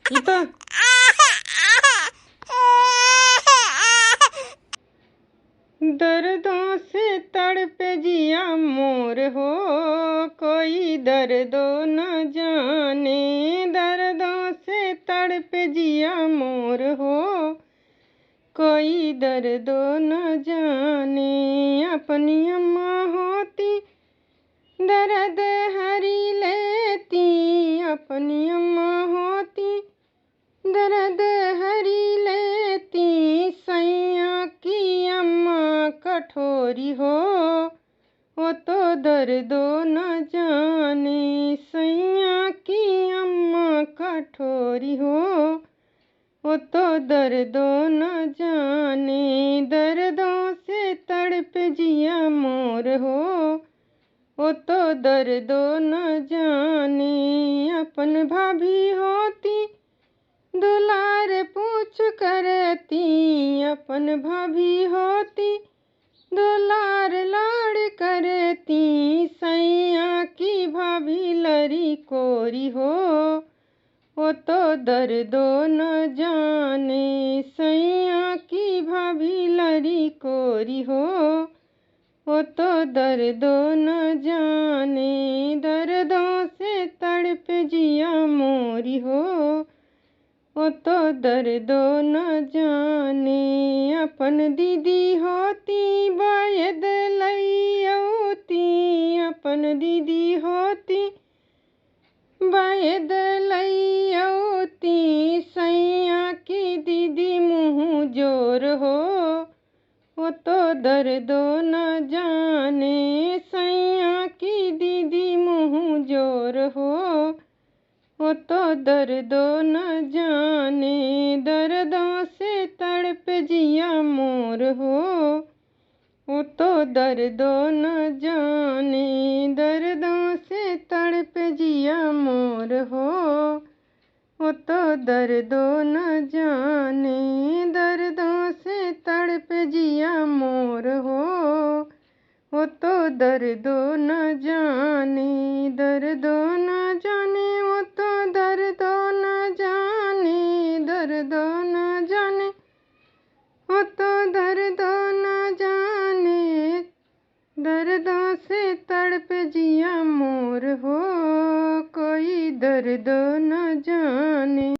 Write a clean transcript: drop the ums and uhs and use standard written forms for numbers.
ई तो दर्दों से तड़पे जिया मोर हो, कोई दर्दों न जाने। दर्दों से तड़पे जिया मोर हो, कोई दर्दों न जाने। अपनी अम्मा होती दर्द हरी लेती, अपनी अम्मा होती दर्द हरी लेती। सैया की अम्मा कठोरी हो, वो तो दर्दों न जाने। सैया की अम्मा कठोरी हो, वो तो दर्दों न जाने। दर्दों से तड़प जिया मोर हो, वो तो दर्दों न जाने। अपन भाभी होती दुलार पूछ करती, अपन भाभी होती दुलार लाड़ करती। सैया की भाभी लरी कोरी हो, वो तो दर्दों न जाने। सैया की भाभी लरी कोरी हो, वो तो दर्दों न जाने। दर्दों से तड़प जिया मोरी हो, वो तो दर्दों न जाने। अपन दीदी होती बायद लईयौती, अपन दीदी होती बायद लईयौती। सैया की दीदी मुँह जोर हो, वो तो दर्दों न जाने। सैया की दीदी मुँह जोर हो, वो तो दर्दों न जाने। दर्दों से तड़प जिया मोर हो, वो तो दर्दों न जाने। दर्दों से तड़प जिया मोर हो, वो तो दर्दों न जाने। दर्दों से तड़प जिया मोर हो, वो तो दर्दों न जाने। दर्दों न जाने, वो तो दर्दों न जाने। दर्दों न जाने, वो तो दर्दों न जाने। दर्दों से तड़प जिया मोर हो, कोई दर्दों न जाने।